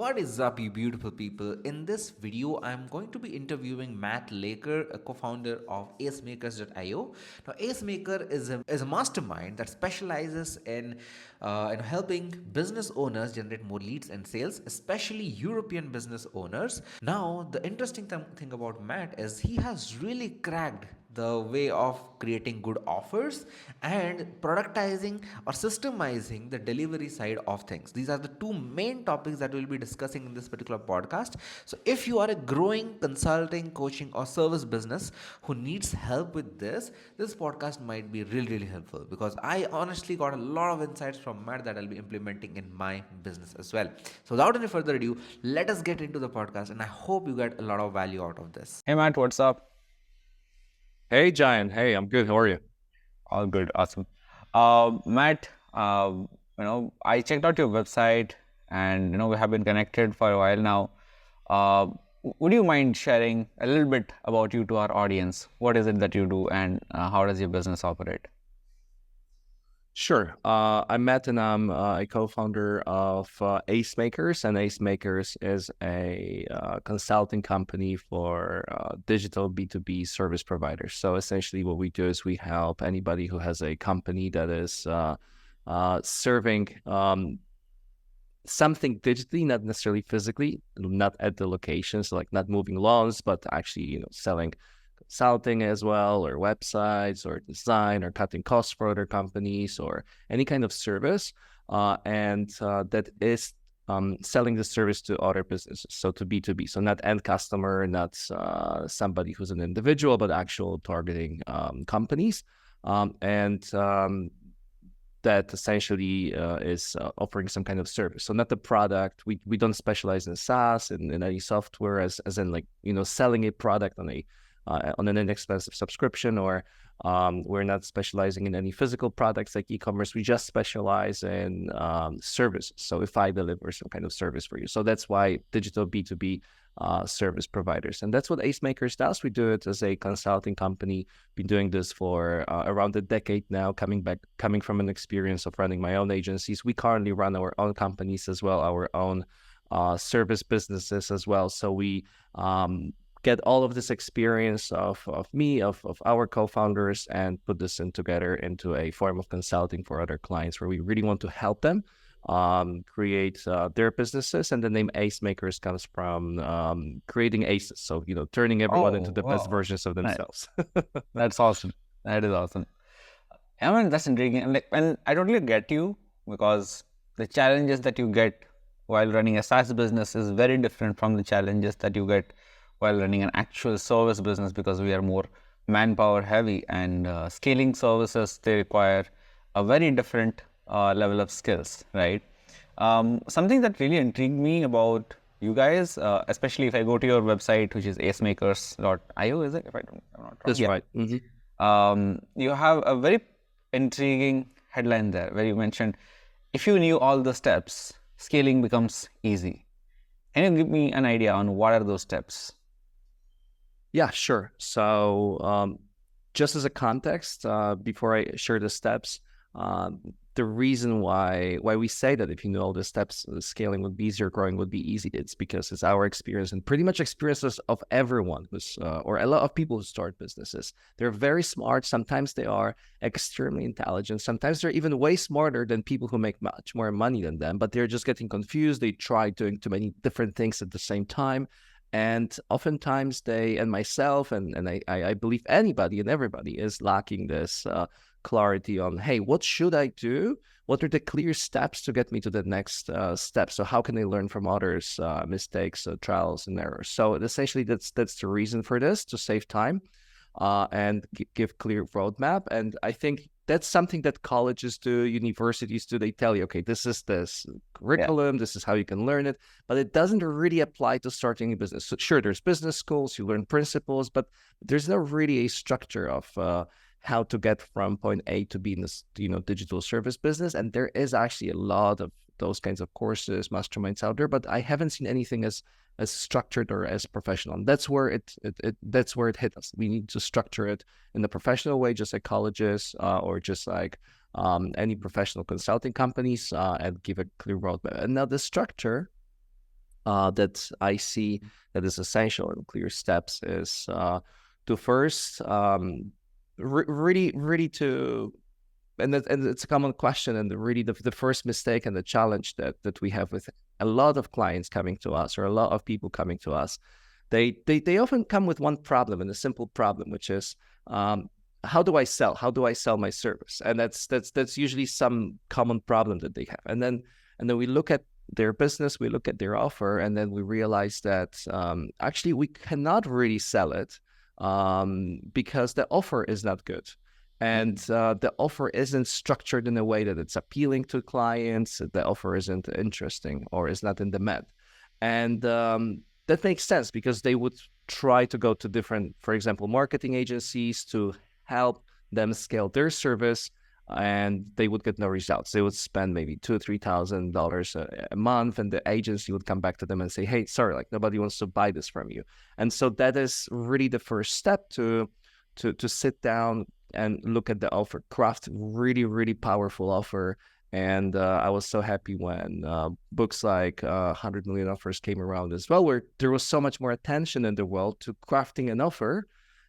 What is up, you beautiful people? In this video, I'm going to be interviewing Matt Laker, a co-founder of Acemakers.io. Now, Acemaker is a mastermind that specializes in helping business owners generate more leads and sales, especially European business owners. Now, the interesting thing about Matt is he has really cracked the way of creating good offers and productizing or systemizing the delivery side of things. These are the two main topics that we'll be discussing in this particular podcast. So if you are a growing consulting, coaching or service business who needs help with this podcast might be really helpful, because I honestly got a lot of insights from Matt that I'll be implementing in my business as well. So without any further ado, let us get into the podcast, and I hope you get a lot of value out of this. Hey Matt, what's up? Hey, Giant. Hey, I'm good. How are you? All good, awesome. Matt, I checked out your website, and we have been connected for a while now. Would you mind sharing a little bit about you to our audience? What is it that you do, and how does your business operate? Sure. I'm Matt, and I'm a co-founder of Acemakers, and Acemakers is a consulting company for digital B2B service providers. So essentially what we do is we help anybody who has a company that is serving something digitally, not necessarily physically, not at the locations, like not moving lawns, but actually, selling consulting as well, or websites, or design, or cutting costs for other companies, or any kind of service, and that is selling the service to other businesses, so to B2B, so not end customer, not somebody who's an individual, but actual targeting companies, and that essentially is offering some kind of service. So not the product. We don't specialize in SaaS and in any software, as in like selling a product on an inexpensive subscription, or we're not specializing in any physical products like e-commerce. We just specialize in services. So if I deliver some kind of service for you, so that's why digital B2B service providers, and that's what Acemakers does. We do it as a consulting company. Been doing this for around a decade now. Coming from an experience of running my own agencies, we currently run our own companies as well, our own service businesses as well. So we get all of this experience of our co-founders, and put this together into a form of consulting for other clients, where we really want to help them create their businesses. And the name Acemakers comes from creating aces, so turning everyone into the best versions of themselves. That's awesome. That is awesome. I mean, that's intriguing, and I totally get you, because the challenges that you get while running a SaaS business is very different from the challenges that you get while running an actual service business, because we are more manpower heavy, and scaling services, they require a very different level of skills, right? Something that really intrigued me about you guys, especially if I go to your website, which is acemakers.io, is it? If I'm not wrong. That's right. You have a very intriguing headline there, where you mentioned, if you knew all the steps, scaling becomes easy. Can you give me an idea on what are those steps? Yeah, sure. So just as a context, before I share the steps, the reason why we say that if you know all the steps, scaling would be easier, growing would be easy, it's because it's our experience, and pretty much experiences of everyone who's, or a lot of people who start businesses. They're very smart. Sometimes they are extremely intelligent. Sometimes they're even way smarter than people who make much more money than them, but they're just getting confused. They try doing too many different things at the same time. And oftentimes and myself, and I believe anybody and everybody is lacking this clarity on, hey, what should I do? What are the clear steps to get me to the next step? So how can I learn from others' mistakes, trials and errors? So essentially, that's the reason for this, to save time and give clear roadmap. And I think that's something that colleges do, universities do. They tell you, okay, this is this curriculum, this is how you can learn it, but it doesn't really apply to starting a business. So sure, there's business schools, you learn principles, but there's not really a structure of how to get from point A to B in this, digital service business. And there is actually a lot of those kinds of courses, masterminds out there, but I haven't seen anything as structured or as professional. And that's where it hit us. We need to structure it in a professional way, just like colleges or just like any professional consulting companies, and give a clear roadmap. And now the structure that I see that is essential in clear steps is to first really to and it's a common question, and really the first mistake and the challenge that we have with a lot of clients coming to us, or a lot of people coming to us, they often come with one problem, and a simple problem, which is how do I sell? How do I sell my service? And that's usually some common problem that they have. And then we look at their business, we look at their offer, and then we realize that actually we cannot really sell it because the offer is not good. And the offer isn't structured in a way that it's appealing to clients. The offer isn't interesting or is not in demand. And that makes sense, because they would try to go to different, for example, marketing agencies to help them scale their service, and they would get no results. They would spend maybe $2,000 or $3,000 a month, and the agency would come back to them and say, "Hey, sorry, like nobody wants to buy this from you." And so that is really the first step to sit down and look at the offer, craft really, really powerful offer. And I was so happy when books like 100 Million Offers came around as well, where there was so much more attention in the world to crafting an offer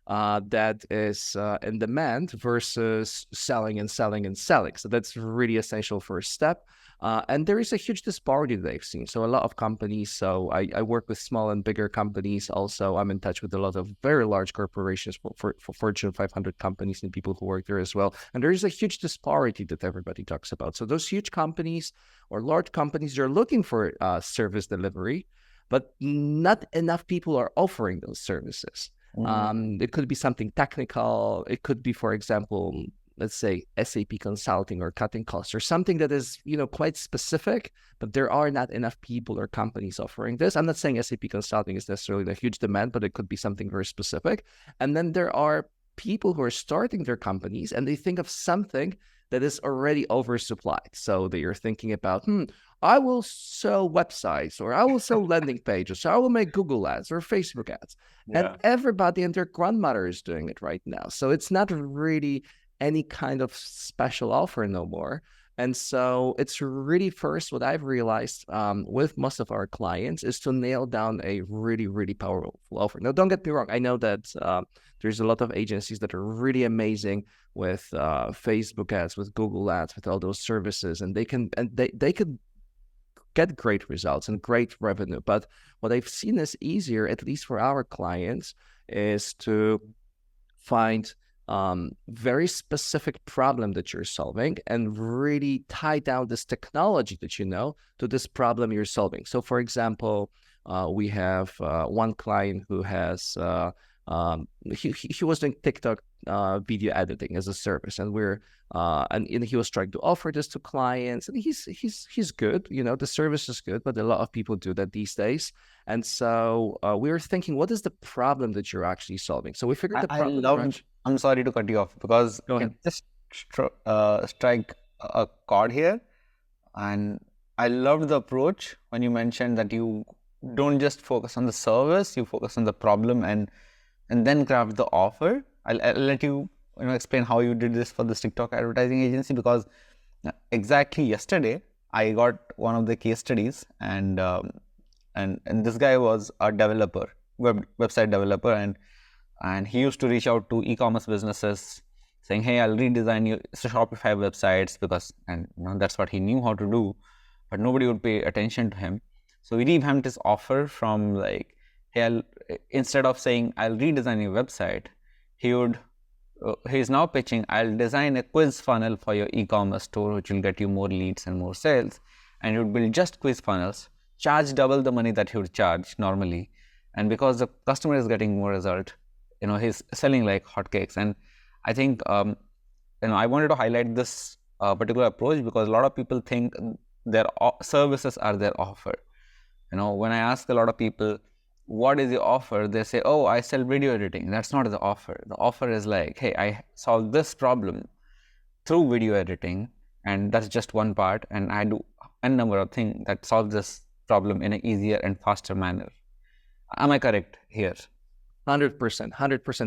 that is in demand versus selling and selling and selling. So that's really essential first step. And there is a huge disparity that I've seen. So a lot of companies, so I work with small and bigger companies. Also, I'm in touch with a lot of very large corporations for Fortune 500 companies and people who work there as well. And there is a huge disparity that everybody talks about. So those huge companies or large companies, they're looking for service delivery, but not enough people are offering those services. It could be something technical. It could be, for example, let's say SAP consulting or cutting costs, or something that is, quite specific, but there are not enough people or companies offering this. I'm not saying SAP consulting is necessarily a huge demand, but it could be something very specific. And then there are people who are starting their companies and they think of something that is already oversupplied. So they are thinking about, I will sell websites, or I will sell landing pages, or I will make Google ads or Facebook ads. Yeah. And everybody and their grandmother is doing it right now. So it's not really any kind of special offer no more. And so it's really, first, what I've realized with most of our clients is to nail down a really, really powerful offer. Now, don't get me wrong. I know that there's a lot of agencies that are really amazing with Facebook ads, with Google ads, with all those services, and they could get great results and great revenue. But what I've seen is easier, at least for our clients, is to find very specific problem that you're solving and really tie down this technology that to this problem you're solving. So, for example, we have one client who has he was doing TikTok video editing as a service, and and he was trying to offer this to clients, and he's good. The service is good, but a lot of people do that these days. And so we were thinking, what is the problem that you're actually solving? So we figured the problem. I'm sorry to cut you off, because just strike a chord here. And I loved the approach when you mentioned that you don't just focus on the service, you focus on the problem and then craft the offer. I'll let you, explain how you did this for this TikTok advertising agency, because exactly yesterday I got one of the case studies, and this guy was a developer, website developer, and he used to reach out to e-commerce businesses saying, "Hey, I'll redesign your Shopify websites," because that's what he knew how to do, but nobody would pay attention to him. So he revamped his offer from like, "Hey, instead of saying I'll redesign your website," he's now pitching, "I'll design a quiz funnel for your e-commerce store, which will get you more leads and more sales." And he would build just quiz funnels, charge double the money that he would charge normally, and because the customer is getting more result, he's selling like hotcakes. And I think I wanted to highlight this particular approach, because a lot of people think their services are their offer. When I ask a lot of people, what is your offer, they say, "Oh, I sell video editing." That's not the offer. The offer is like, "Hey, I solve this problem through video editing, and that's just one part, and I do a number of things that solve this problem in an easier and faster manner." Am I correct here? 100%.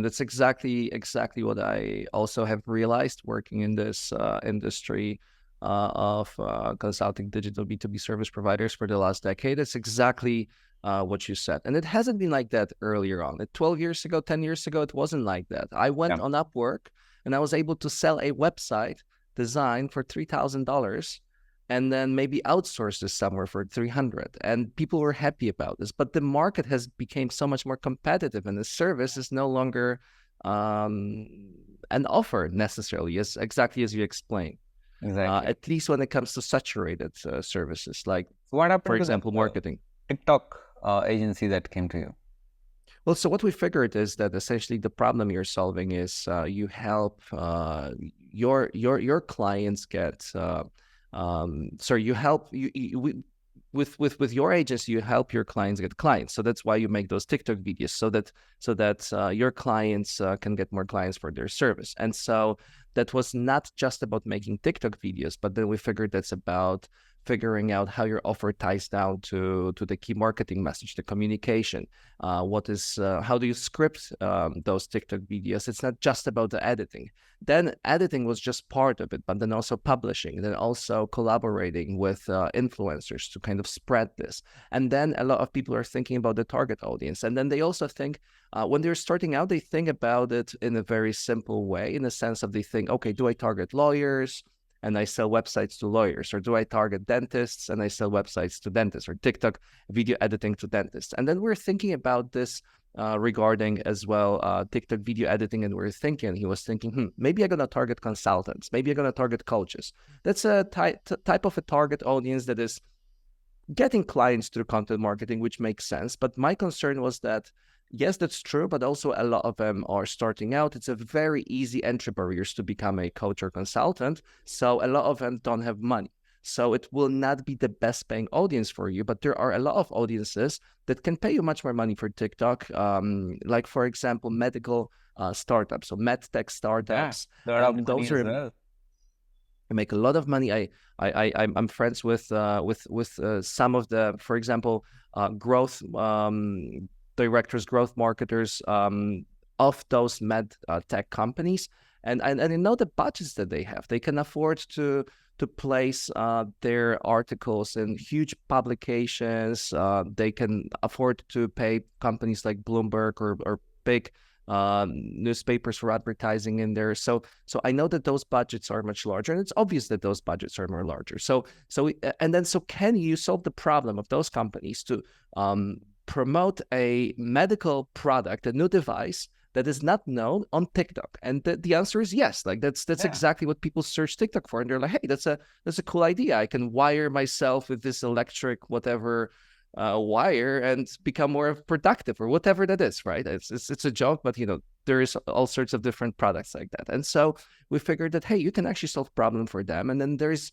That's exactly what I also have realized working in this industry of consulting digital B2B service providers for the last decade. It's exactly what you said. And it hasn't been like that earlier on. 12 years ago, 10 years ago, it wasn't like that. I went Yeah. on Upwork and I was able to sell a website design for $3,000 and then maybe outsource this somewhere for 300, and people were happy about this. But the market has become so much more competitive, and the service is no longer an offer necessarily, as exactly as you explained. Exactly. At least when it comes to saturated services, like So what happened for to example, the marketing. TikTok agency that came to you? Well, so what we figured is that essentially the problem you're solving is you help your clients get you help with your agency, you help your clients get clients. So that's why you make those TikTok videos, so that your clients can get more clients for their service. And so that was not just about making TikTok videos, but then we figured that's about figuring out how your offer ties down to the key marketing message, the communication. How do you script those TikTok videos? It's not just about the editing. Then editing was just part of it, but then also publishing, then also collaborating with influencers to kind of spread this. And then a lot of people are thinking about the target audience. And then they also think, when they're starting out, they think about it in a very simple way, in the sense of they think, okay, do I target lawyers and I sell websites to lawyers? Or do I target dentists and I sell websites to dentists, or TikTok video editing to dentists? And then we're thinking about this regarding as well TikTok video editing, and he was thinking, maybe I'm going to target consultants, maybe I'm going to target coaches. That's a type of a target audience that is getting clients through content marketing, which makes sense. But my concern was that, yes, that's true, but also a lot of them are starting out. It's a very easy entry barriers to become a coach or consultant. So a lot of them don't have money. So it will not be the best paying audience for you, but there are a lot of audiences that can pay you much more money for TikTok. Like, for example, medical startups, so med tech startups. Yeah, there are And money those as are well. I make a lot of money. I'm friends with some of the, for example, growth directors, growth marketers of those med tech companies, and I know the budgets that they have. They can afford to place their articles in huge publications. They can afford to pay companies like Bloomberg or big newspapers for advertising in there. So I know that those budgets are much larger, and it's obvious that those budgets are more larger. So can you solve the problem of those companies to promote a medical product, a new device that is not known on TikTok? And the answer is yes. Like that's exactly what people search TikTok for, and they're like, hey, that's a cool idea. I can wire myself with this electric whatever wire and become more productive, or whatever that is, right? It's a joke, but there is all sorts of different products like that. And so we figured that, hey, you can actually solve problem for them, and then there's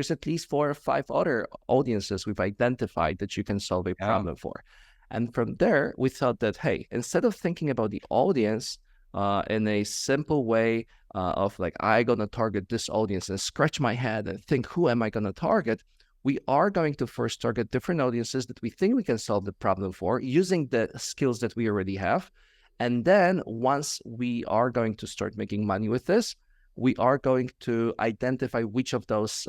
at least 4 or 5 other audiences we've identified that you can solve a problem for. And from there, we thought that, hey, instead of thinking about the audience in a simple way of like, I gonna target this audience and scratch my head and think, who am I gonna target? We are going to first target different audiences that we think we can solve the problem for using the skills that we already have. And then once we are going to start making money with this, we are going to identify which of those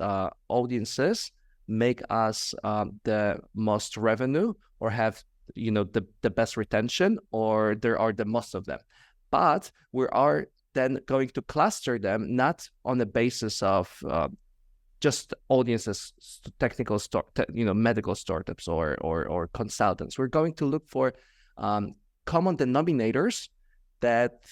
audiences make us the most revenue, or have the best retention, or there are the most of them. But we are then going to cluster them not on the basis of just audiences, technical medical startups or consultants. We're going to look for common denominators that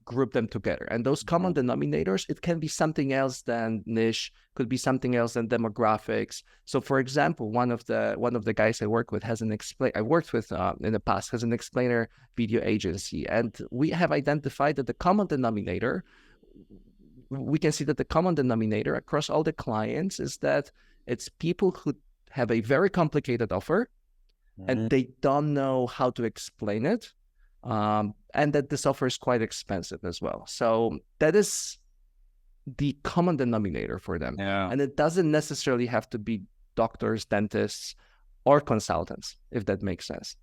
group them together. And those common denominators, it can be something else than niche, could be something else than demographics. So for example, one of the guys I work with has an in the past has an explainer video agency. And we have identified that the common denominator, we can see that the common denominator across all the clients is that it's people who have a very complicated offer and they don't know how to explain it. And that this offer is quite expensive as well. So that is the common denominator for them. Yeah. And it doesn't necessarily have to be doctors, dentists, or consultants, if that makes sense.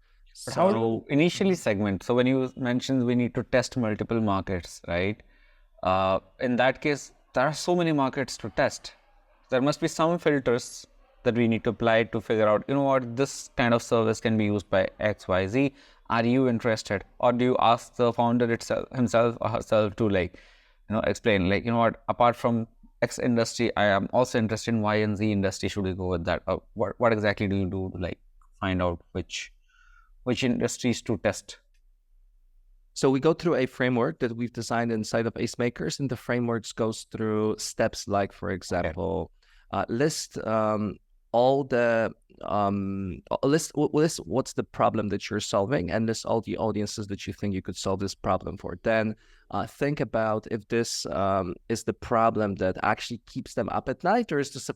But how do you initially segment? So when you mentioned we need to test multiple markets, right? In that case, there are so many markets to test. there must be some filters that we need to apply to figure out, what, this kind of service can be used by XYZ. Are you interested? Or do you ask the founder himself or herself to explain, what, apart from X industry, I am also interested in Y and Z industry. Should we go with that? Or what exactly do you do to find out which industries to test? So we go through a framework that we've designed inside of Acemakers, and the framework goes through steps like, for example, list all the list what's the problem that you're solving, and list all the audiences that you think you could solve this problem for. Then think about if this is the problem that actually keeps them up at night, or is this a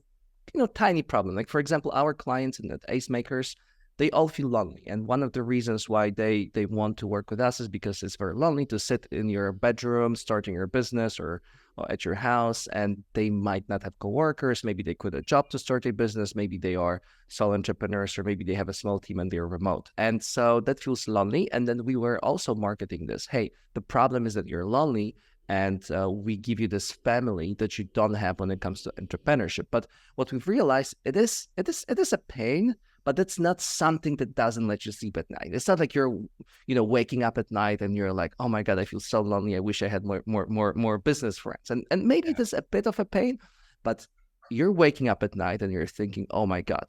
tiny problem. Like, for example, our clients in the Acemakers, they all feel lonely. And one of the reasons why they want to work with us is because it's very lonely to sit in your bedroom, starting your business, or at your house, and they might not have coworkers. Maybe they quit a job to start a business. Maybe they are sole entrepreneurs, or maybe they have a small team and they're remote. And so that feels lonely. And then we were also marketing this. Hey, the problem is that you're lonely, and we give you this family that you don't have when it comes to entrepreneurship. But what we've realized, it is a pain, but it's not something that doesn't let you sleep at night. It's not like you're, waking up at night and you're like, oh my God, I feel so lonely. I wish I had more business friends. And maybe it is a bit of a pain, but you're waking up at night and you're thinking, oh my God,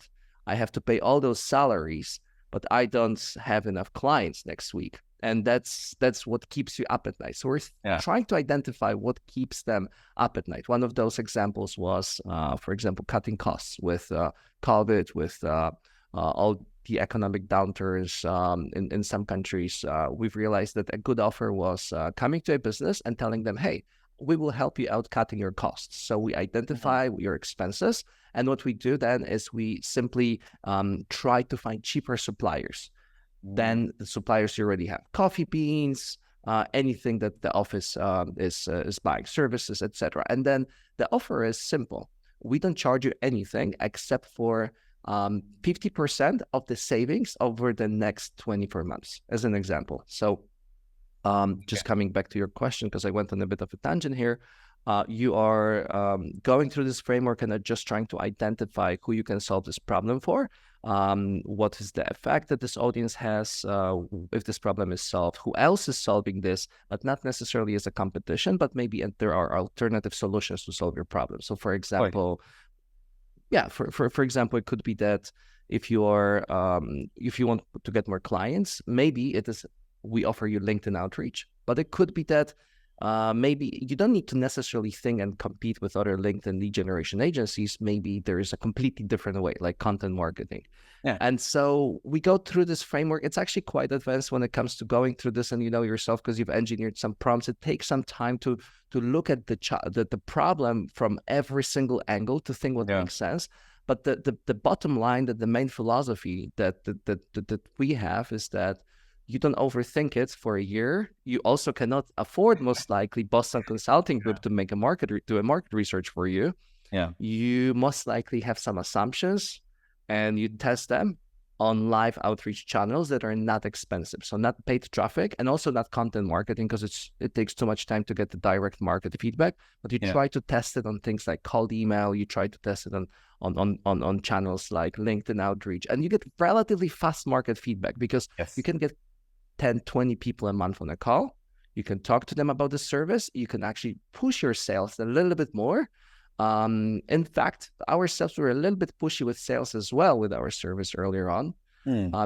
I have to pay all those salaries, but I don't have enough clients next week. And that's what keeps you up at night. So we're trying to identify what keeps them up at night. One of those examples was, for example, cutting costs with COVID, with all the economic downturns in some countries. We've realized that a good offer was coming to a business and telling them, hey, we will help you out cutting your costs. So we identify your expenses. And what we do then is we simply try to find cheaper suppliers than the suppliers you already have. Coffee beans, anything that the office is buying, services, etc. And then the offer is simple. We don't charge you anything except for 50% of the savings over the next 24 months, as an example. So just coming back to your question, because I went on a bit of a tangent here, you are going through this framework and are just trying to identify who you can solve this problem for. What is the effect that this audience has if this problem is solved? Who else is solving this, but not necessarily as a competition, but maybe there are alternative solutions to solve your problem. So, for example, for example, it could be that if you are if you want to get more clients, maybe it is we offer you LinkedIn outreach, but it could be that maybe you don't need to necessarily think and compete with other LinkedIn lead generation agencies. Maybe there is a completely different way, like content marketing. And so we go through this framework. It's actually quite advanced when it comes to going through this, and yourself, because you've engineered some prompts. It takes some time to look at the problem from every single angle to think what makes sense. But the bottom line, that the main philosophy that we have is that you don't overthink it for a year. You also cannot afford, most likely, Boston Consulting Group to make do a market research for you. You most likely have some assumptions, and you test them on live outreach channels that are not expensive. So not paid traffic, and also not content marketing, because it takes too much time to get the direct market feedback. But you try to test it on things like cold email. You try to test it on channels like LinkedIn outreach, and you get relatively fast market feedback, because you can get 10, 20 people a month on a call. You can talk to them about the service. You can actually push your sales a little bit more. In fact, ourselves were a little bit pushy with sales as well with our service earlier on,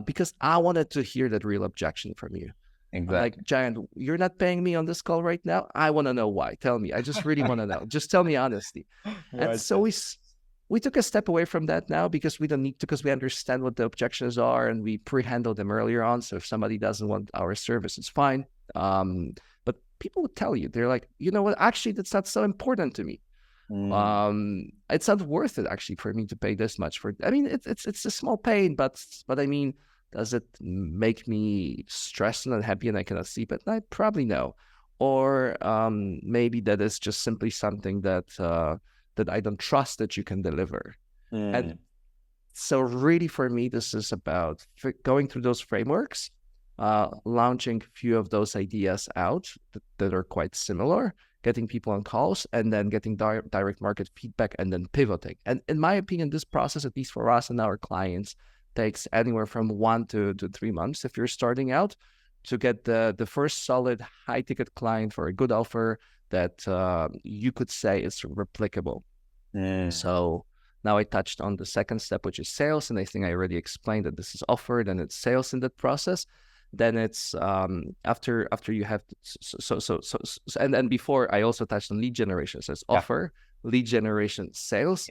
because I wanted to hear that real objection from you. Exactly. Like, Giant, you're not paying me on this call right now. I want to know why. Tell me. I just really want to know. Just tell me honestly. And so we took a step away from that now, because we don't need to, because we understand what the objections are and we pre-handled them earlier on. So if somebody doesn't want our service, it's fine. But people would tell you, they're like, you know what, actually, that's not so important to me. It's not worth it actually for me to pay this much for. I mean, it's a small pain, but I mean, does it make me stressed and unhappy and I cannot sleep at night? Probably no. Or maybe that is just simply something that I don't trust that you can deliver. And so really for me, this is about going through those frameworks, launching a few of those ideas out that are quite similar, getting people on calls, and then getting direct market feedback, and then pivoting. And in my opinion, this process, at least for us and our clients, takes anywhere from 1 to 3 months if you're starting out, to get the first solid high ticket client for a good offer that you could say is replicable. So now I touched on the second step, which is sales, and I think I already explained that this is offered and it's sales in that process. Then it's after you have and before I also touched on lead generation. So it's offer, lead generation, sales,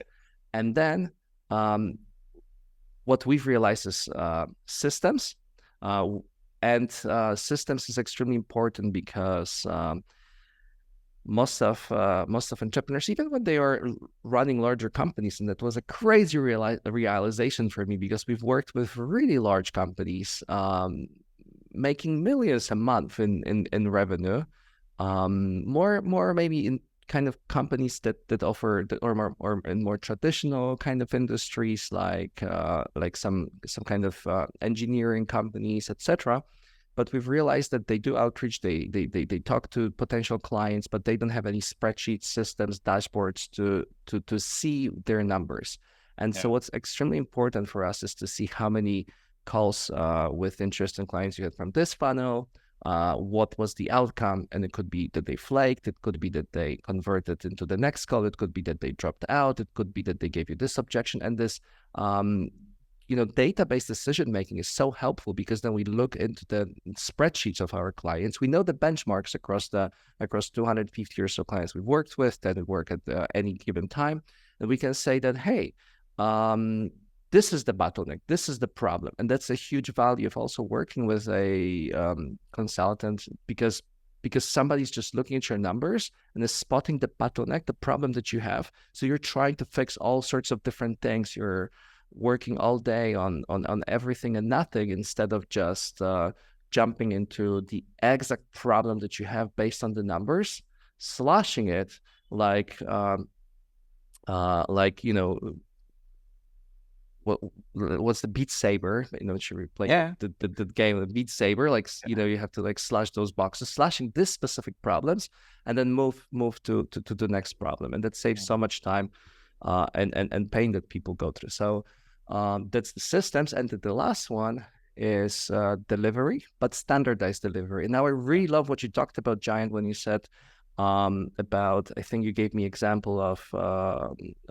and then what we've realized is systems, and systems is extremely important because most of entrepreneurs, even when they are running larger companies, and that was a crazy realization for me, because we've worked with really large companies making millions a month in revenue, more maybe in kind of companies that offer or in more traditional kind of industries, like some kind of engineering companies, etc. But we've realized that they do outreach, they talk to potential clients, but they don't have any spreadsheet systems, dashboards to see their numbers. And so what's extremely important for us is to see how many calls with interested clients you had from this funnel, what was the outcome, and it could be that they flaked, it could be that they converted into the next call, it could be that they dropped out, it could be that they gave you this objection. And this database decision making is so helpful, because then we look into the spreadsheets of our clients. We know the benchmarks across 250 or so clients we've worked with that work at any given time, and we can say that, hey, this is the bottleneck, this is the problem. And that's a huge value of also working with a consultant, because somebody's just looking at your numbers and is spotting the bottleneck, the problem that you have. So you're trying to fix all sorts of different things. You're working all day on everything and nothing, instead of just jumping into the exact problem that you have based on the numbers, sloshing it like what's the Beat Saber? Should we play the game of Beat Saber? You have to slash those boxes, slashing this specific problems, and then move to the next problem, and that saves so much time and pain that people go through. So that's the systems, and the last one is delivery, but standardized delivery. And now I really love what you talked about, Giant, when you said about, I think you gave me example of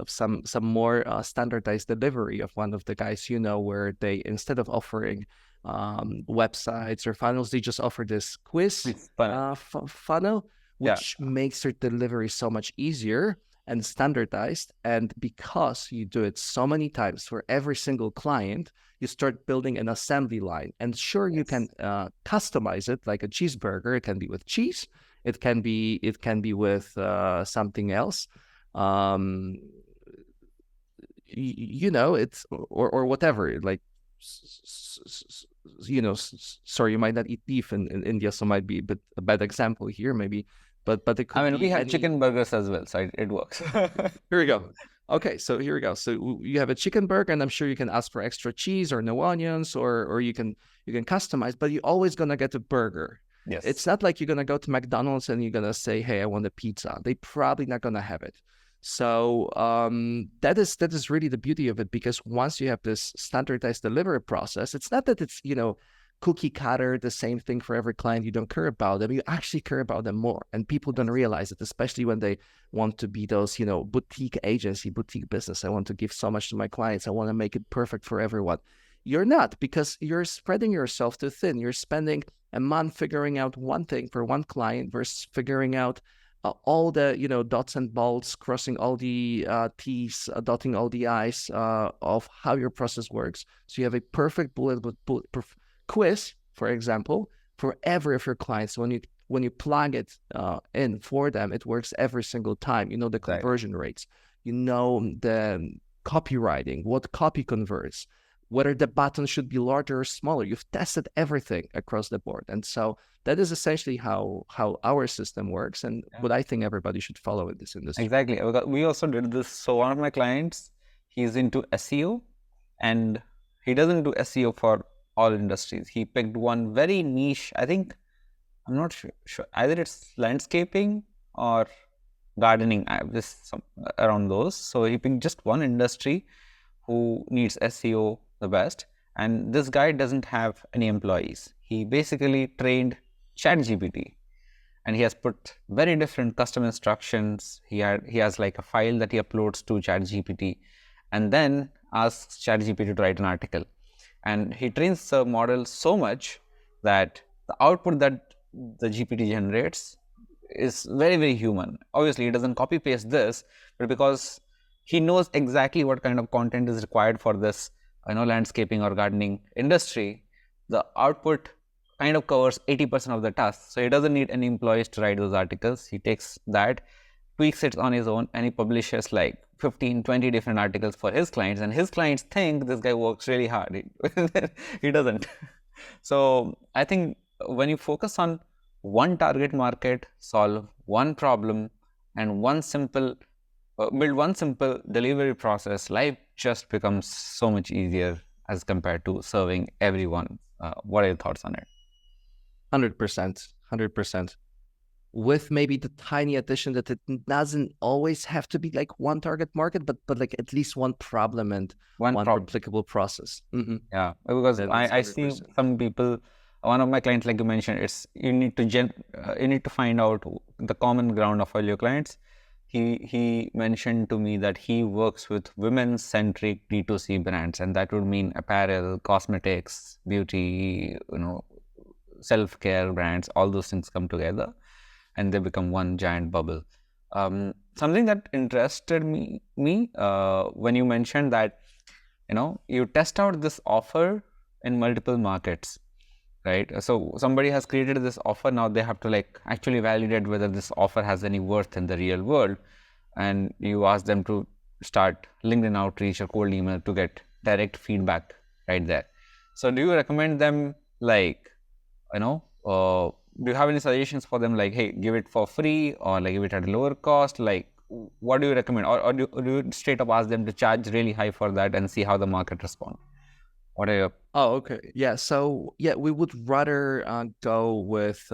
some more standardized delivery of one of the guys, where they, instead of offering websites or funnels, they just offer this quiz funnel, which makes their delivery so much easier and standardized. And because you do it so many times for every single client, you start building an assembly line. And sure, you can customize it like a cheeseburger. It can be with cheese. It can be with something else, it's or whatever. Sorry, you might not eat beef in India, so might be a bad example here, maybe. But it could we have chicken burgers as well, so it works. Here we go. Okay, so here we go. So you have a chicken burger, and I'm sure you can ask for extra cheese or no onions, or you can customize, but you're always gonna get a burger. Yes. It's not like you're going to go to McDonald's and you're going to say, hey, I want a pizza. They probably not going to have it. So that is really the beauty of it, because once you have this standardized delivery process, it's not that it's, cookie cutter, the same thing for every client. You don't care about them. You actually care about them more. And people don't realize it, especially when they want to be those, boutique agency, boutique business. I want to give so much to my clients. I want to make it perfect for everyone. You're not, because you're spreading yourself too thin. You're spending a month figuring out one thing for one client versus figuring out all the, dots and bolts, crossing all the T's, dotting all the I's of how your process works. So you have a perfect bulletproof quiz, for example, for every of your clients. When you plug it in for them, it works every single time. The conversion rates, the copywriting, what copy converts, whether the button should be larger or smaller. You've tested everything across the board. And so that is essentially how our system works, and what I think everybody should follow in this industry. Exactly. We also did this. So one of my clients, he's into SEO, and he doesn't do SEO for all industries. He picked one very niche, I think, I'm not sure, either it's landscaping or gardening, just around those. So he picked just one industry who needs SEO the best, and this guy doesn't have any employees. He basically trained ChatGPT, and he has put very different custom instructions. He has like a file that he uploads to ChatGPT, and then asks ChatGPT to write an article. And he trains the model so much that the output that the GPT generates is very, very human. Obviously, he doesn't copy paste this, but because he knows exactly what kind of content is required for this, landscaping or gardening industry, the output kind of covers 80% of the tasks. So he doesn't need any employees to write those articles. He takes that, tweaks it on his own, and he publishes like 15, 20 different articles for his clients, and his clients think this guy works really hard. He doesn't. So I think when you focus on one target market, solve one problem, and build one simple delivery process, life just becomes so much easier as compared to serving everyone. What are your thoughts on it? 100%, 100%. With maybe the tiny addition that it doesn't always have to be like one target market, but like at least one problem and one applicable process. Mm-hmm. Yeah, because I see some people. One of my clients, like you mentioned, it's you need to find out the common ground of all your clients. He mentioned to me that he works with women-centric D2C brands, and that would mean apparel, cosmetics, beauty, self-care brands. All those things come together, and they become one giant bubble. Something that interested me when you mentioned that, you test out this offer in multiple markets, right? So somebody has created this offer. Now they have to actually validate whether this offer has any worth in the real world, and you ask them to start LinkedIn outreach or cold email to get direct feedback right there. So do you recommend them do you have any suggestions for them, hey, give it for free or give it at a lower cost? What do you recommend? Or do you straight up ask them to charge really high for that and see how the market responds? What are your... Oh, okay. Yeah. So yeah, we would rather go with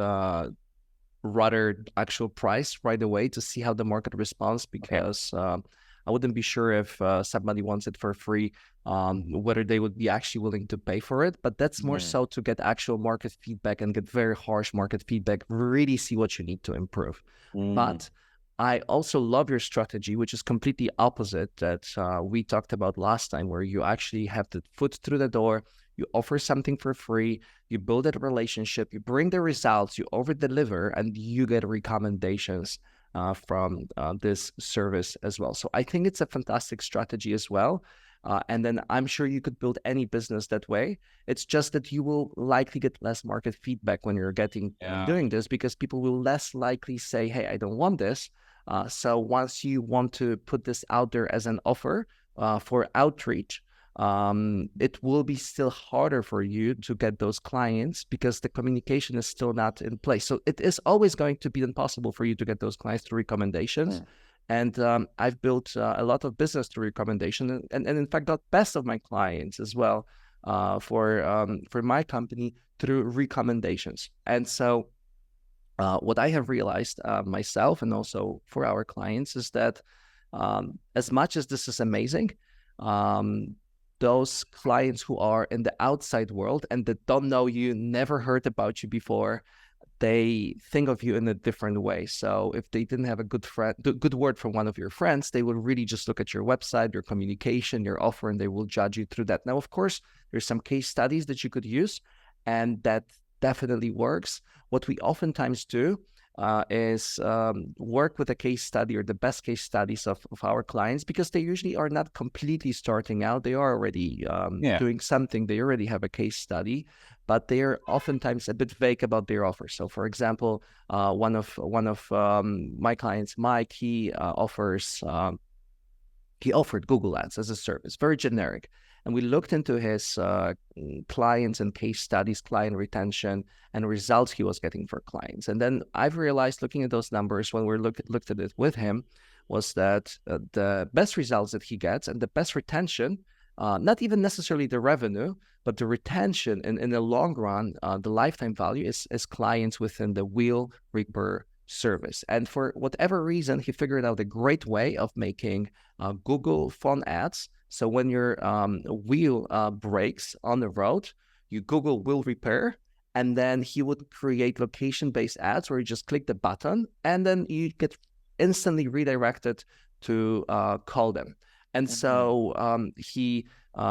rather actual price right away to see how the market responds, because I wouldn't be sure if somebody wants it for free, whether they would be actually willing to pay for it. But that's more so to get actual market feedback and get very harsh market feedback, really see what you need to improve. But I also love your strategy, which is completely opposite that we talked about last time, where you actually have the foot through the door, you offer something for free, you build that relationship, you bring the results, you over-deliver, and you get recommendations from this service as well. So I think it's a fantastic strategy as well. And then I'm sure you could build any business that way. It's just that you will likely get less market feedback when you're doing this, because people will less likely say, hey, I don't want this. So once you want to put this out there as an offer for outreach, it will be still harder for you to get those clients because the communication is still not in place. So it is always going to be impossible for you to get those clients through recommendations. And I've built a lot of business through recommendation, and in fact got best of my clients as well for my company through recommendations. And so what I have realized myself and also for our clients is that as much as this is amazing, those clients who are in the outside world and that don't know you, never heard about you before, they think of you in a different way. So if they didn't have a good word from one of your friends, they would really just look at your website, your communication, your offer, and they will judge you through that. Now, of course, there's some case studies that you could use, and that definitely works. What we oftentimes do is work with a case study or the best case studies of our clients, because they usually are not completely starting out. They are already doing something. They already have a case study, but they are oftentimes a bit vague about their offer. So, for example, one of my clients, Mike, he offered Google Ads as a service, very generic. And we looked into his clients and case studies, client retention, and results he was getting for clients. And then I've realized, looking at those numbers when we looked at it with him, was that the best results that he gets and the best retention, not even necessarily the revenue, but the retention in the long run, the lifetime value is clients within the Wheel, Reaper, service. And for whatever reason, he figured out a great way of making Google phone ads. So when your wheel breaks on the road, you Google wheel repair, and then he would create location-based ads where you just click the button, and then you get instantly redirected to call them. And so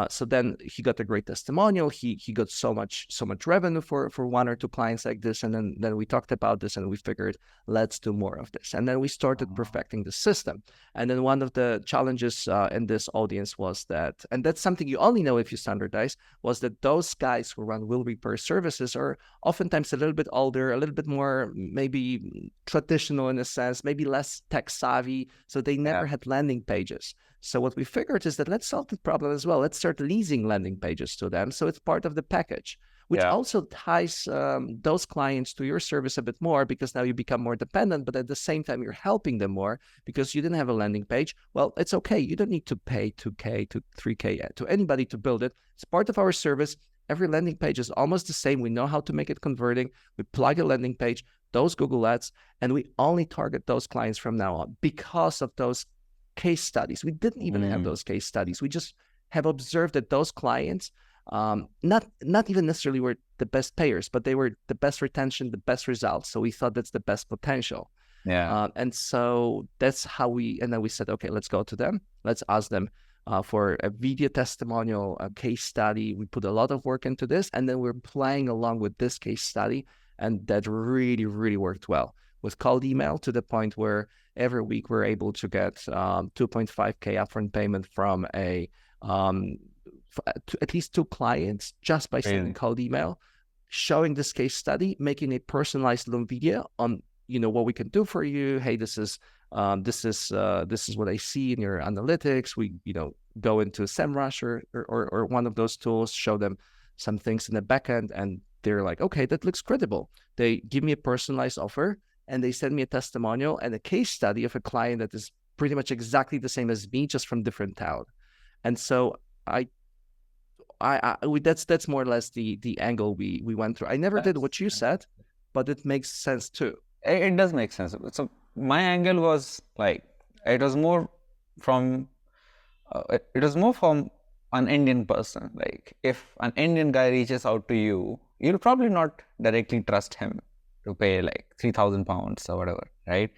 so then he got a great testimonial. He got so much revenue for one or two clients like this. And then we talked about this and we figured, let's do more of this. And then we started perfecting the system. And then one of the challenges in this audience was that, and that's something you only know if you standardize, was that those guys who run wheel repair services are oftentimes a little bit older, a little bit more maybe traditional in a sense, maybe less tech savvy. So they never had landing pages. So what we figured is that let's solve the problem as well. Let's start leasing landing pages to them. So it's part of the package, which also ties those clients to your service a bit more, because now you become more dependent, but at the same time, you're helping them more because you didn't have a landing page. Well, it's okay. You don't need to pay 2K to 3K to anybody to build it. It's part of our service. Every landing page is almost the same. We know how to make it converting. We plug a landing page, those Google ads, and we only target those clients from now on because of those case studies. We didn't even have those case studies. We just have observed that those clients, not even necessarily were the best payers, but they were the best retention, the best results. So we thought that's the best potential. And so that's how and then we said, okay, let's go to them. Let's ask them for a video testimonial, a case study. We put a lot of work into this, and then we're playing along with this case study. And that really, really worked well with cold email, to the point where every week we're able to get 2.5K upfront payment from at least 2 clients just by sending cold email, showing this case study, making a personalized little video on what we can do for you. Hey, this is what I see in your analytics. We go into SEMrush or one of those tools, show them some things in the backend, and they're like, okay, that looks credible. They give me a personalized offer, and they send me a testimonial and a case study of a client that is pretty much exactly the same as me, just from different town. And so that's more or less the angle we went through. I never did what you said, but it makes sense too. It does make sense. So my angle was like, it was more from an Indian person. Like, if an Indian guy reaches out to you, you'll probably not directly trust him to pay like 3,000 pounds or whatever, right?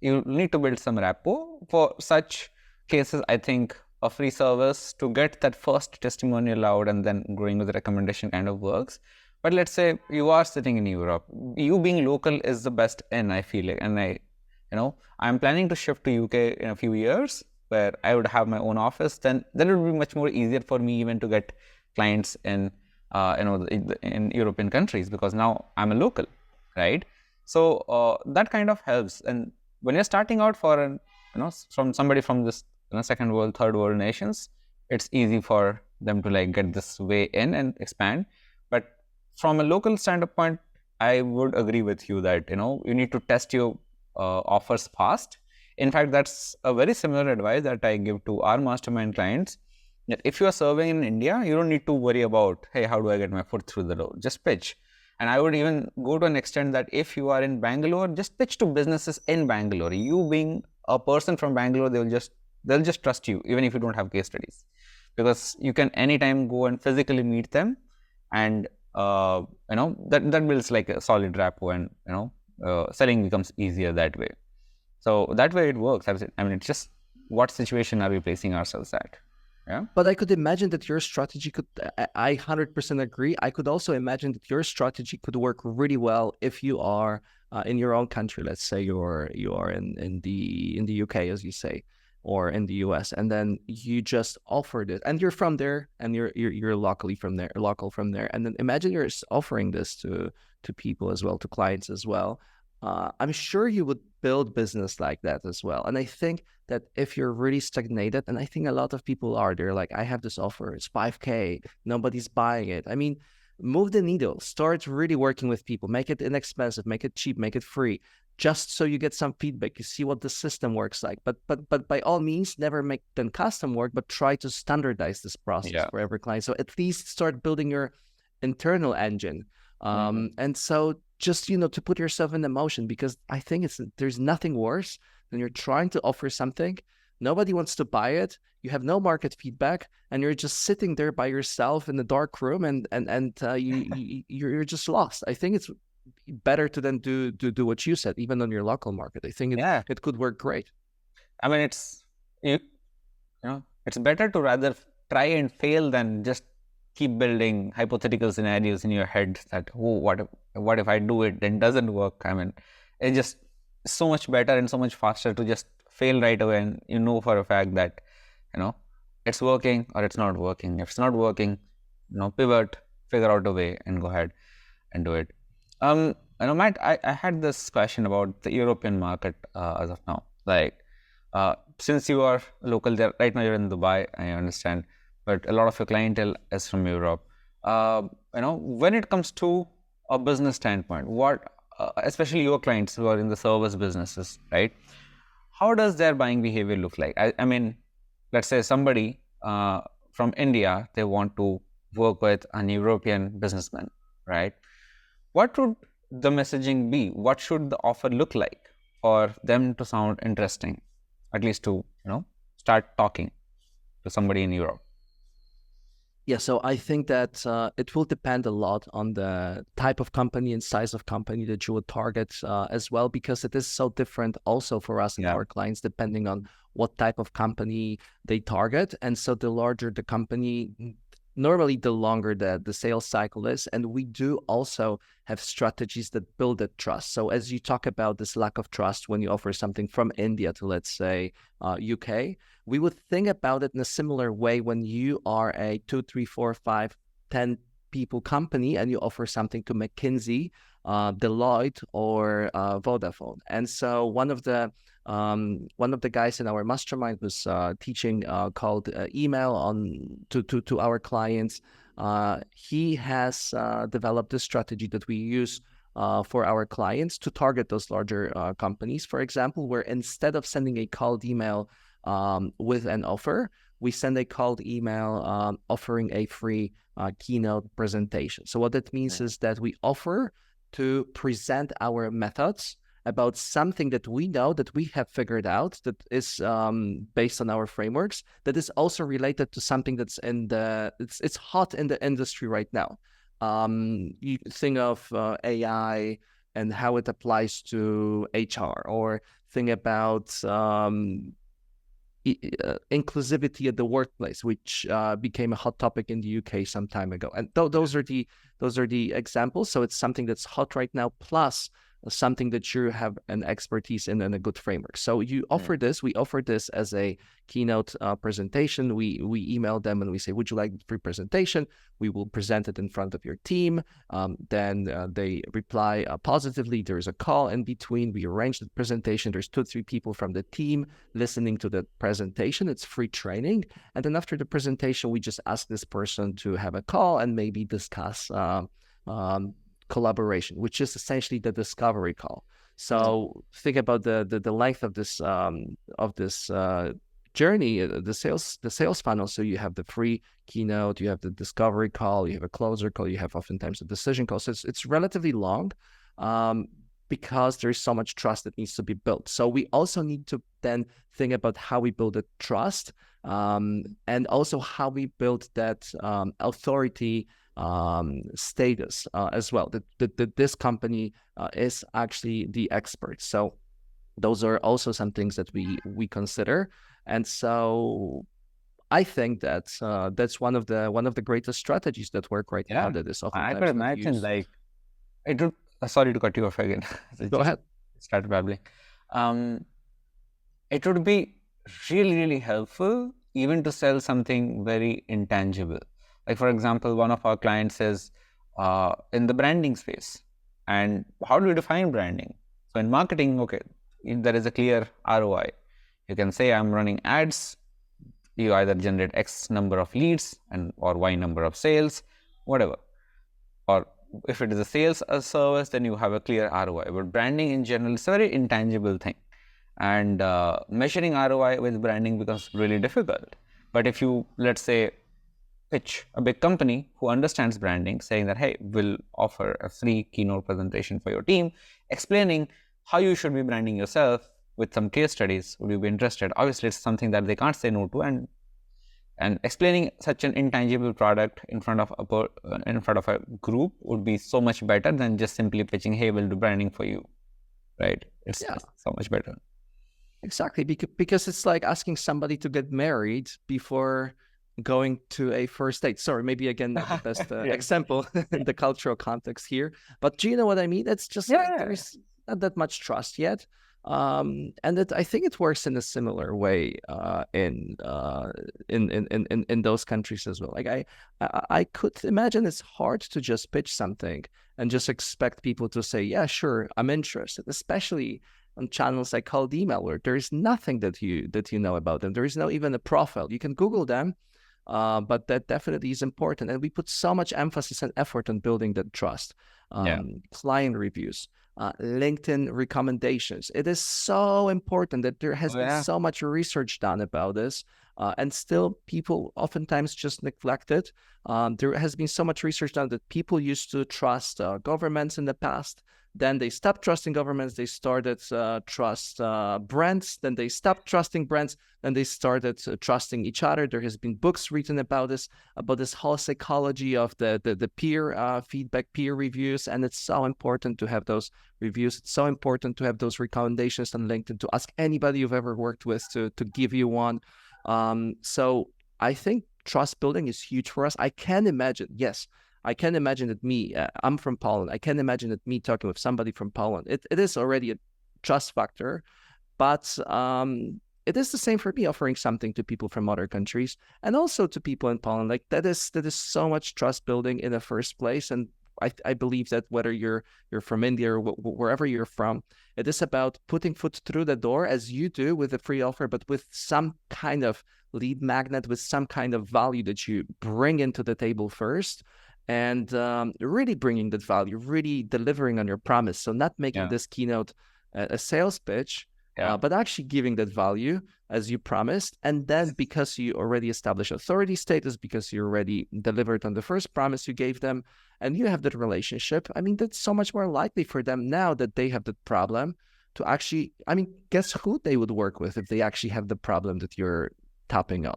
You need to build some rapport. For such cases, I think a free service to get that first testimonial out and then growing with the recommendation kind of works. But let's say you are sitting in Europe, you being local is the best in, I feel like. And I'm planning to shift to UK in a few years, where I would have my own office. Then it would be much more easier for me even to get clients in in European countries, because now I'm a local, right? So that kind of helps. And when you're starting out from somebody from this second world, third world nations, it's easy for them to like get this way in and expand. But from a local standpoint, I would agree with you that you need to test your offers fast. In fact, that's a very similar advice that I give to our mastermind clients. That if you are serving in India, you don't need to worry about, hey, how do I get my foot through the door? Just pitch. And I would even go to an extent that if you are in Bangalore, just pitch to businesses in Bangalore. You being a person from Bangalore, they'll just trust you, even if you don't have case studies, because you can anytime go and physically meet them, and that builds like a solid rapport, and selling becomes easier that way. So that way it works. I mean, it's just what situation are we placing ourselves at? Yeah. But I could imagine that your strategy could, I 100% agree. I could also imagine that your strategy could work really well if you are in your own country. Let's say you are in the UK, as you say, or in the US, and then you just offered it, and you're from there, and you're local from there. And then imagine you're offering this to people as well, to clients as well. I'm sure you would build business like that as well. And I think that if you're really stagnated, and I think a lot of people are, they're like, I have this offer, it's 5K, nobody's buying it. I mean, move the needle, start really working with people, make it inexpensive, make it cheap, make it free, just so you get some feedback, you see what the system works like. But by all means, never make them custom work, but try to standardize this process for every client. So at least start building your internal engine And so just, to put yourself in emotion, because I think there's nothing worse than you're trying to offer something, nobody wants to buy it, you have no market feedback, and you're just sitting there by yourself in the dark room, and you're just lost. I think it's better to then do what you said, even on your local market. I think it could work great. I mean, it's it's better to rather try and fail than just keep building hypothetical scenarios in your head that, oh, what if I do it, then doesn't work. I mean, it's just so much better and so much faster to just fail right away, and you know for a fact that it's working or it's not working. If it's not working, pivot, figure out a way, and go ahead and do it. Matt, I had this question about the European market as of now. Like, since you are local there, right now you're in Dubai, I understand, but a lot of your clientele is from Europe. When it comes to a business standpoint, especially your clients who are in the service businesses, right? How does their buying behavior look like? I mean, let's say somebody from India, they want to work with an European businessman, right? What would the messaging be? What should the offer look like for them to sound interesting, at least to start talking to somebody in Europe? Yeah, so I think that it will depend a lot on the type of company and size of company that you would target as well, because it is so different also for us and our clients, depending on what type of company they target. And so the larger the company, normally the longer the sales cycle is. And we do also have strategies that build that trust. So as you talk about this lack of trust when you offer something from India to, let's say, UK, we would think about it in a similar way when you are a 2, 3, 4, 5, 10 people company and you offer something to McKinsey, Deloitte, or Vodafone. And so one of the guys in our mastermind was teaching called email to our clients. He has developed this strategy that we use for our clients to target those larger companies. For example, where instead of sending a cold email with an offer, we send a cold email offering a free keynote presentation. So what that means is that we offer to present our methods about something that we know, that we have figured out, that is based on our frameworks, that is also related to something that's it's hot in the industry right now. You think of AI and how it applies to HR, or think about inclusivity at the workplace, which became a hot topic in the UK some time ago. And those are the examples. So it's something that's hot right now, plus something that you have an expertise in and a good framework. So you offer this. We offer this as a keynote presentation. We email them and we say, would you like the free presentation? We will present it in front of your team. Then they reply positively. There's a call in between. We arrange the presentation. There's 2 or 3 people from the team listening to the presentation. It's free training. And then after the presentation, we just ask this person to have a call and maybe discuss collaboration, which is essentially the discovery call. So think about the length of this journey, the sales funnel. So you have the free keynote, you have the discovery call, you have a closer call, you have oftentimes a decision call. So it's relatively long because there's so much trust that needs to be built. So we also need to then think about how we build the trust and also how we build that authority status as well, that this company is actually the expert. So those are also some things that we consider. And so I think that that's one of the greatest strategies that work right now. That is often I could imagine like it would. Sorry to cut you off again. Go ahead. Start babbling. It would be really, really helpful even to sell something very intangible. Like, for example, one of our clients is in the branding space. And how do we define branding? So in marketing, okay, there is a clear ROI. You can say I'm running ads. You either generate X number of leads or Y number of sales, whatever. Or if it is a sales service, then you have a clear ROI. But branding in general is a very intangible thing. And measuring ROI with branding becomes really difficult. But if you, let's say, pitch a big company who understands branding, saying that, hey, we'll offer a free keynote presentation for your team, explaining how you should be branding yourself with some case studies. Would you be interested? Obviously, it's something that they can't say no to, and explaining such an intangible product in front of a group would be so much better than just simply pitching, hey, we'll do branding for you, right? It's so much better. Exactly, because it's like asking somebody to get married before going to a first date. Sorry, maybe again not the best example in the cultural context here, but do you know what I mean? It's just like there's not that much trust yet. And I think it works in a similar way in those countries as well. Like I could imagine it's hard to just pitch something and just expect people to say, yeah, sure, I'm interested, especially on channels like cold email, where there is nothing that you know about them. There is no even a profile. You can Google them, but that definitely is important. And we put so much emphasis and effort on building that trust. Client reviews, LinkedIn recommendations. It is so important that there has been so much research done about this, and still people oftentimes just neglect it. There has been so much research done that people used to trust governments in the past. Then they stopped trusting governments. They started trust brands. Then they stopped trusting brands. Then they started trusting each other. There has been books written about this whole psychology of the peer feedback, peer reviews. And it's so important to have those reviews. It's so important to have those recommendations on LinkedIn, to ask anybody you've ever worked with to give you one. So I think trust building is huge for us. I can imagine that me, I'm from Poland. I can imagine that me talking with somebody from Poland, it is already a trust factor, but it is the same for me offering something to people from other countries and also to people in Poland. Like that is so much trust building in the first place. And I believe that whether you're from India or wherever you're from, it is about putting foot through the door as you do with a free offer, but with some kind of lead magnet, with some kind of value that you bring into the table first. And really bringing that value, really delivering on your promise. So not making this keynote a sales pitch, but actually giving that value as you promised. And then because you already established authority status, because you already delivered on the first promise you gave them, and you have that relationship, I mean, that's so much more likely for them now that they have that problem to actually, I mean, guess who they would work with if they actually have the problem that you're tapping on?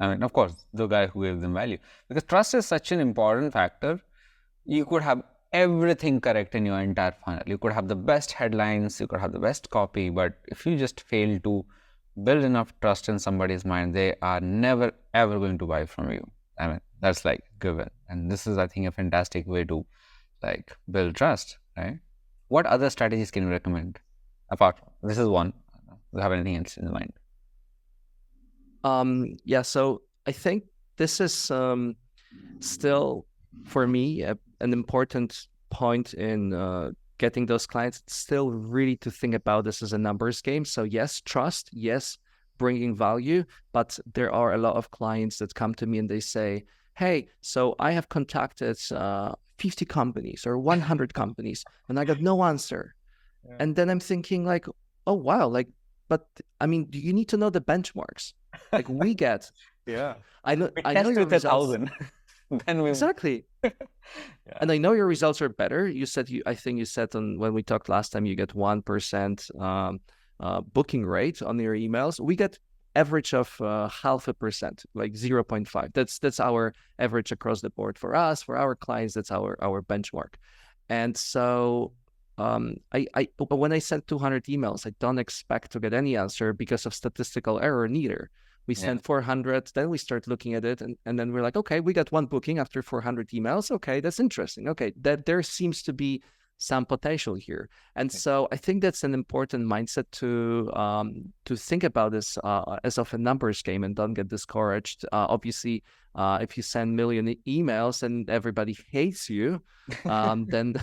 I mean, of course, the guy who gives them value. Because trust is such an important factor. You could have everything correct in your entire funnel. You could have the best headlines, you could have the best copy, but if you just fail to build enough trust in somebody's mind, they are never, ever going to buy from you. I mean, that's like given. And this is, I think, a fantastic way to like build trust, right? What other strategies can you recommend? Apart from this is one. Do you have anything else in mind? So I think this is still for me an important point in getting those clients. It's still really to think about this as a numbers game. So yes, trust, yes, bringing value, but there are a lot of clients that come to me and they say, hey, so I have contacted 50 companies or 100 companies and I got no answer. And then I'm thinking like, oh, wow, like, but I mean, do you need to know the benchmarks? Like we get, I know your results. Then we... Exactly. And I know your results are better. I think you said when we talked last time, you get 1% booking rate on your emails. We get average of 0.5%, like 0.5. That's our average across the board for us, for our clients. That's our benchmark. And so when I send 200 emails, I don't expect to get any answer because of statistical error neither. We send 400, then we start looking at it, and then we're like, okay, we got one booking after 400 emails. Okay, that's interesting. Okay, that there seems to be some potential here. And so I think that's an important mindset to think about this as of a numbers game and don't get discouraged. Obviously, if you send million emails and everybody hates you, then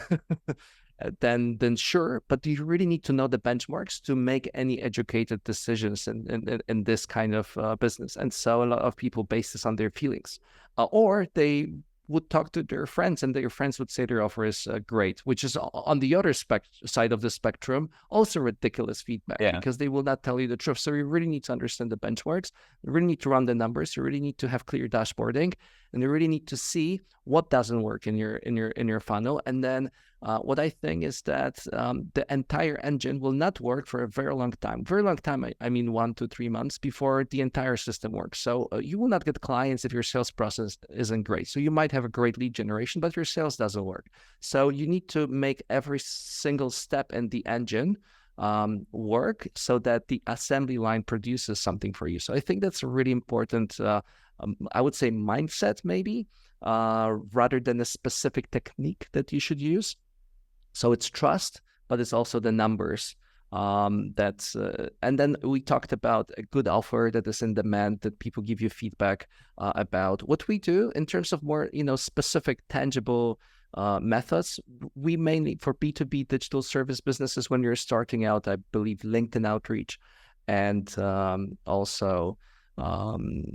then sure, but you really need to know the benchmarks to make any educated decisions in this kind of business. And so a lot of people base this on their feelings, or they would talk to their friends, and their friends would say their offer is great, which is on the other side of the spectrum also ridiculous feedback, because they will not tell you the truth. So you really need to understand the benchmarks. You really need to run the numbers. You really need to have clear dashboarding, and you really need to see what doesn't work in your funnel. And then what I think is that the entire engine will not work for a very long time. Very long time, I mean 1 to 3 months before the entire system works. So you will not get clients if your sales process isn't great. So you might have a great lead generation, but your sales doesn't work. So you need to make every single step in the engine work so that the assembly line produces something for you. So I think that's a really important, I would say, mindset maybe, rather than a specific technique that you should use. So it's trust, but it's also the numbers. And then we talked about a good offer that is in demand, that people give you feedback about. What we do in terms of more, specific, tangible methods, we mainly, for B2B digital service businesses, when you're starting out, I believe LinkedIn outreach and also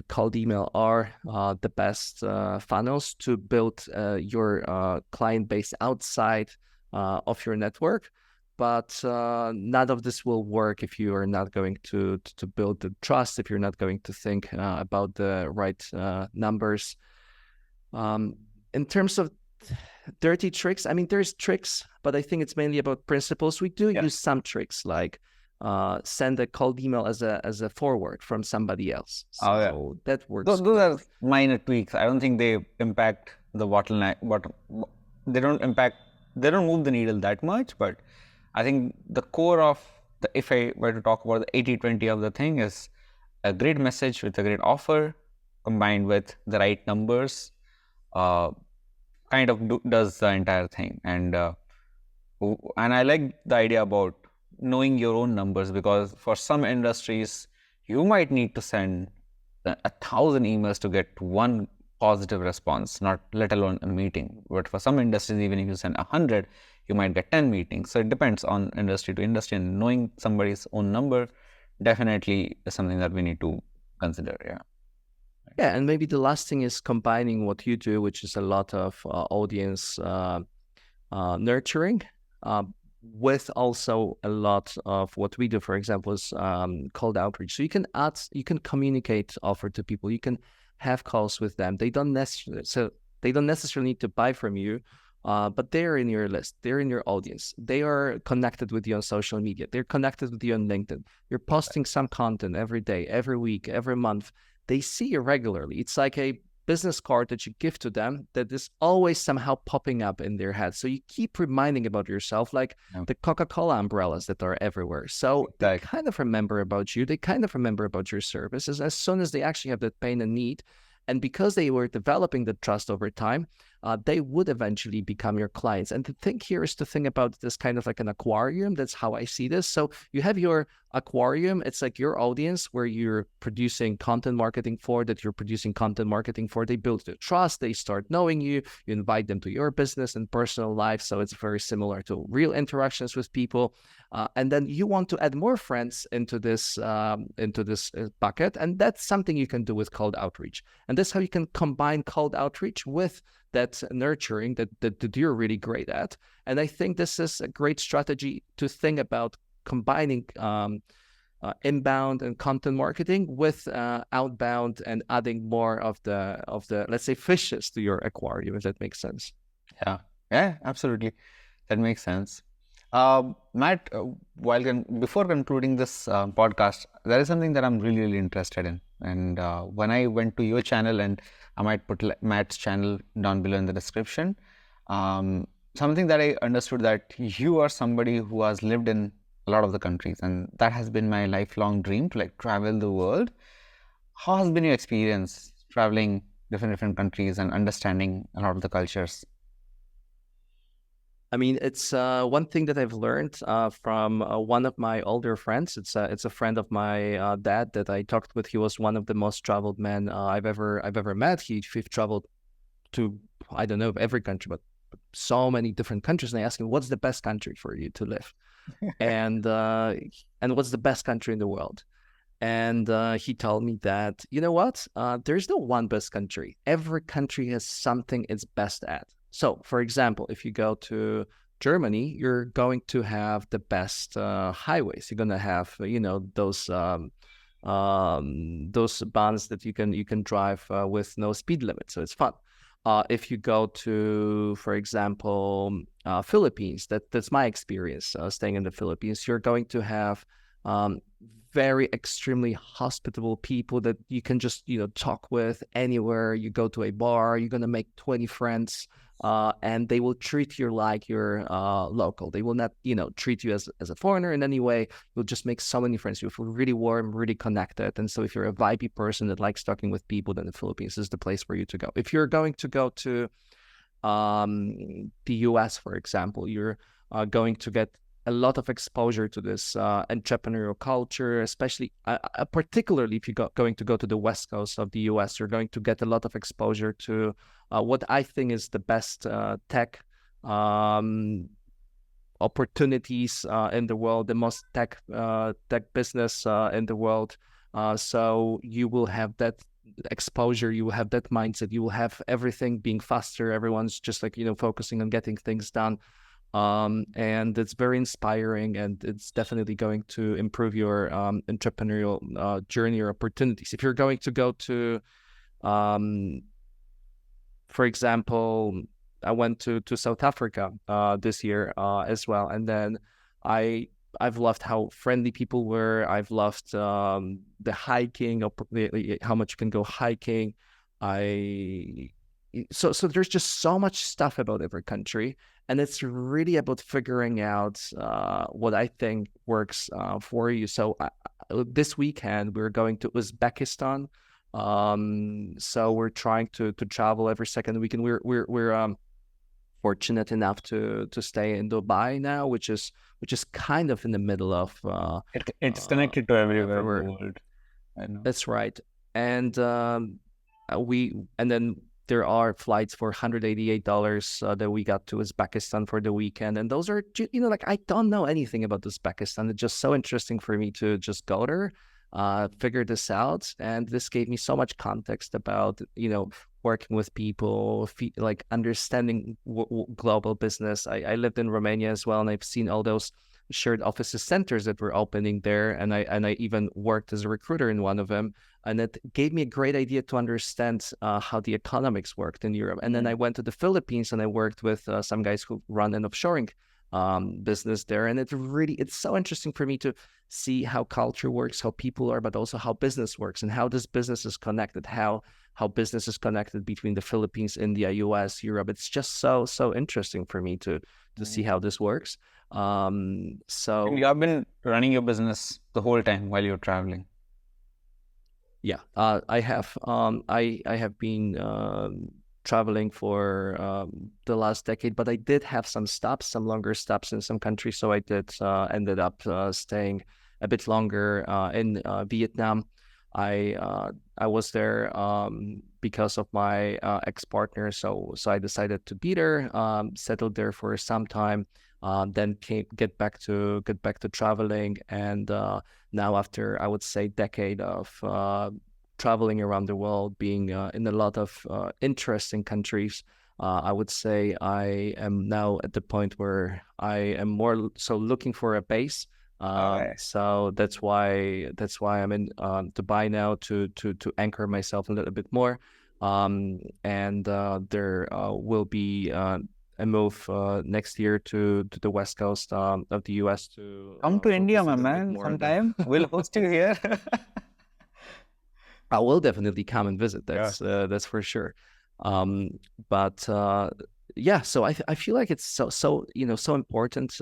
cold email are the best funnels to build your client base outside of your network. But none of this will work if you are not going to build the trust, if you're not going to think about the right numbers. In terms of dirty tricks, I mean, there's tricks, but I think it's mainly about principles. We do use some tricks, like send a cold email as a forward from somebody else. So that works. Those are minor tweaks. I don't think they impact the bottleneck, but they don't move the needle that much. But I think the core of if I were to talk about the 80-20 of the thing, is a great message with a great offer combined with the right numbers kind of does the entire thing. And I like the idea about knowing your own numbers, because for some industries you might need to send 1,000 emails to get one positive response, not let alone a meeting. But for some industries, even if you send 100, you might get 10 meetings. So it depends on industry to industry, and knowing somebody's own number definitely is something that we need to consider. Yeah, and maybe the last thing is combining what you do, which is a lot of audience nurturing, with also a lot of what we do, for example, is cold outreach. So you can communicate offer to people, you can have calls with them. They don't necessarily need to buy from you, but they're in your list, they're in your audience, they are connected with you on social media, they're connected with you on LinkedIn. You're posting some content every day, every week, every month. They see you regularly. It's like a business card that you give to them that is always somehow popping up in their head. So you keep reminding about yourself, like the Coca-Cola umbrellas that are everywhere. So they kind of remember about you. They kind of remember about your services as soon as they actually have that pain and need. And because they were developing the trust over time, they would eventually become your clients. And the thing here is to think about this kind of like an aquarium. That's how I see this. So you have your aquarium. It's like your audience where you're producing content marketing for, They build the trust. They start knowing you. You invite them to your business and personal life. So it's very similar to real interactions with people. And then you want to add more friends into this bucket. And that's something you can do with cold outreach. And that's how you can combine cold outreach with that nurturing that you're really great at. And I think this is a great strategy to think about combining inbound and content marketing with outbound, and adding more of the let's say fishes to your aquarium, if that makes sense. Yeah, absolutely, that makes sense. Matt, before concluding this podcast, there is something that I'm really interested in. And when I went to your channel, and I might put Matt's channel down below in the description, something that I understood, that you are somebody who has lived in a lot of the countries, and that has been my lifelong dream, to like travel the world. How has been your experience traveling different countries and understanding a lot of the cultures? I mean, it's one thing that I've learned from one of my older friends. It's a friend of my dad that I talked with. He was one of the most traveled men I've ever met. He've traveled to, I don't know, every country, but so many different countries. And I asked him, "What's the best country for you to live?" and what's the best country in the world? And he told me that, you know what? There's no one best country. Every country has something it's best at. So, for example, if you go to Germany, you're going to have the best highways. You're going to have, those bands that you can drive with no speed limit. So it's fun. If you go to, for example, Philippines, that's my experience staying in the Philippines. You're going to have um, very extremely hospitable people that you can just talk with anywhere. You go to a bar, you're gonna make 20 friends, and they will treat you like you're local. They will not treat you as a foreigner in any way. You'll just make so many friends. You feel really warm, really connected. And so if you're a vibey person that likes talking with people, then the Philippines is the place for you to go. If you're going to go to the US, for example, you're going to get a lot of exposure to this entrepreneurial culture, especially particularly if you're going to go to the West Coast of the US, you're going to get a lot of exposure to what I think is the best tech opportunities in the world, the most tech business in the world. So you will have that exposure, you will have that mindset, you will have everything being faster. Everyone's just like focusing on getting things done. And it's very inspiring, and it's definitely going to improve your entrepreneurial journey or opportunities. If you're going to go to, for example, I went to South Africa this year as well, and then I've loved how friendly people were. I've loved the hiking, how much you can go hiking. So there's just so much stuff about every country, and it's really about figuring out what I think works for you. So this weekend we're going to Uzbekistan. So we're trying to travel every second weekend. We're fortunate enough to stay in Dubai now, which is kind of in the middle of It's connected to everywhere in the everywhere. world. I know. That's right. And then there are flights for $188 that we got to Uzbekistan for the weekend. And those are, like, I don't know anything about Uzbekistan. It's just so interesting for me to just go there, figure this out. And this gave me so much context about, working with people, like understanding global business. I lived in Romania as well, and I've seen all those shared offices centers that were opening there, and I even worked as a recruiter in one of them, and it gave me a great idea to understand how the economics worked in Europe. And then I went to the Philippines, and I worked with some guys who run an offshoring business there, and it's so interesting for me to see how culture works, how people are, but also how business works, and how this business is connected, how business is connected between the Philippines, India, US, Europe. It's just so interesting for me to see how this works. So And you have been running your business the whole time while you're traveling. yeah, I have been traveling for the last decade, but I did have some longer stops in some countries. So I did ended up staying a bit longer in Vietnam. I was there because of my ex-partner, so I decided to be there, settled there for some time, then get back to traveling, and now after, I would say, decade of traveling around the world, being in a lot of interesting countries, I would say I am now at the point where I am more so looking for a base. Alright. So that's why I'm in Dubai now, to anchor myself a little bit more. And there will be a move next year to the West Coast of the US to Come to India, focus a my little bit man, more on sometime. We'll host you here. I will definitely come and visit. That's for sure. But yeah, so I feel like it's so so important,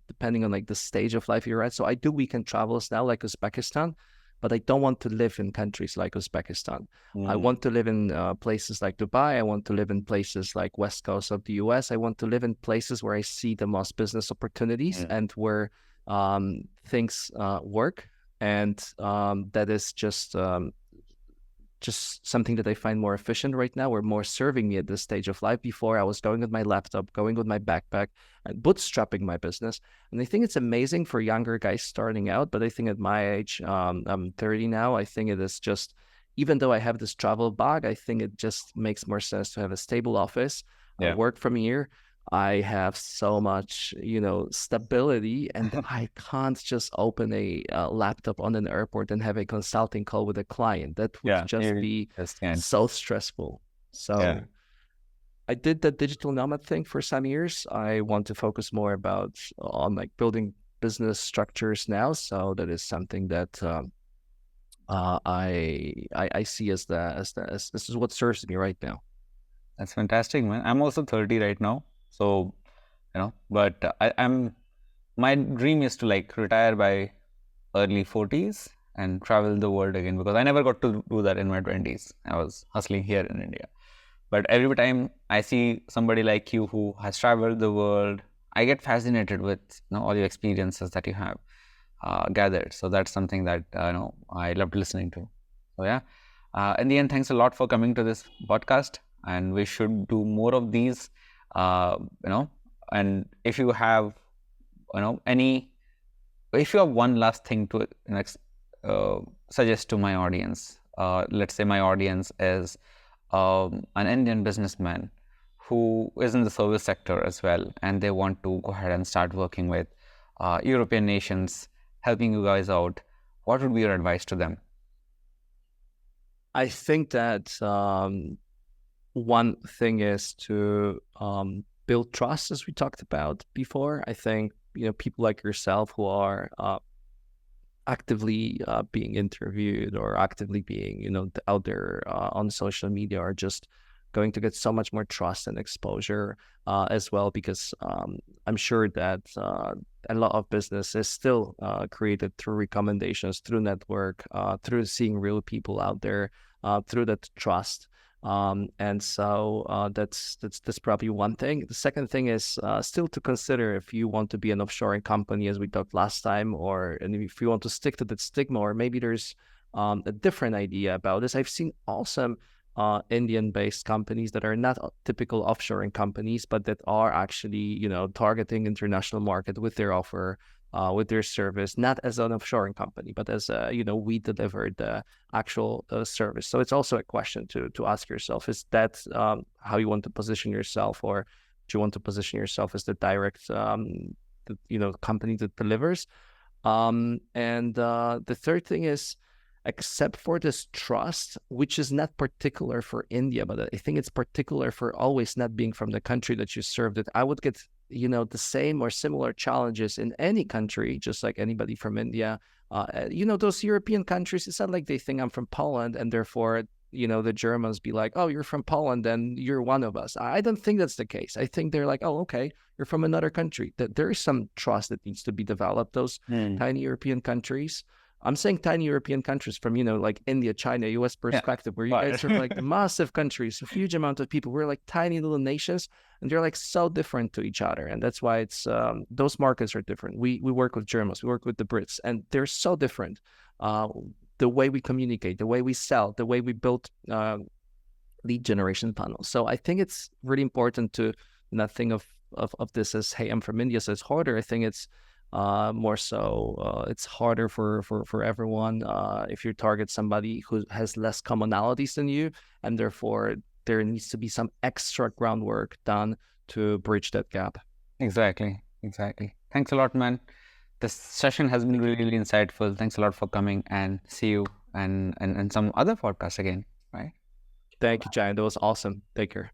depending on like the stage of life you're at. So I do weekend travels now, like Uzbekistan, but I don't want to live in countries like Uzbekistan. I want to live in places like Dubai. I want to live in places like West Coast of the US. I want to live in places where I see the most business opportunities and where things work, and that is just something that I find more efficient right now, or more serving me at this stage of life. Before, I was going with my laptop, going with my backpack, and bootstrapping my business. And I think it's amazing for younger guys starting out. But I think at my age, I'm 30 now, I think it is just, even though I have this travel bug, I think it just makes more sense to have a stable office, work from here. I have so much, stability, and I can't just open a laptop on an airport and have a consulting call with a client. That would just be so stressful. So I did the digital nomad thing for some years. I want to focus more on like building business structures now. So that is something that I see as this is what serves me right now. That's fantastic, man. I'm also 30 right now. So, but my dream is to like retire by early 40s and travel the world again, because I never got to do that in my 20s. I was hustling here in India. But every time I see somebody like you who has traveled the world, I get fascinated with all your experiences that you have gathered. So that's something that I loved listening to. So yeah, in the end, thanks a lot for coming to this podcast, and we should do more of these. And if you have, if you have one last thing to suggest to my audience, let's say my audience is an Indian businessman who is in the service sector as well, and they want to go ahead and start working with European nations, helping you guys out, what would be your advice to them? I think that one thing is to build trust, as we talked about before. I think, people like yourself who are actively being interviewed or actively being, out there on social media are just going to get so much more trust and exposure as well, because I'm sure that a lot of business is still created through recommendations, through network, through seeing real people out there, through that trust. And so that's probably one thing. The second thing is still to consider if you want to be an offshoring company, as we talked last time, and if you want to stick to that stigma, or maybe there's a different idea about this. I've seen awesome Indian-based companies that are not typical offshoring companies, but that are actually, targeting international market with their offer, with their service, not as an offshoring company, but as we deliver the actual service. So it's also a question to ask yourself: is that how you want to position yourself, or do you want to position yourself as the direct, company that delivers? And the third thing is, except for this trust, which is not particular for India, but I think it's particular for always not being from the country that you serve, that I would get, the same or similar challenges in any country, just like anybody from India. Those European countries, it's not like they think I'm from Poland and therefore, the Germans be like, oh, you're from Poland, then you're one of us. I don't think that's the case. I think they're like, oh, okay, you're from another country. That there is some trust that needs to be developed. Those tiny European countries. I'm saying tiny European countries from, like India, China, US perspective, where you guys are like massive countries, a huge amount of people. We're like tiny little nations, and they're like so different to each other. And that's why it's, those markets are different. We work with Germans, we work with the Brits, and they're so different. The way we communicate, the way we sell, the way we build lead generation funnels. So I think it's really important to not think of this as, hey, I'm from India, so it's harder. I think it's more so it's harder for everyone if you target somebody who has less commonalities than you, and therefore there needs to be some extra groundwork done to bridge that gap. Exactly. Thanks a lot, man. This session has been really, really insightful. Thanks a lot for coming, and see you and some other podcasts again, right? Thank you, Jai. That was awesome. Take care.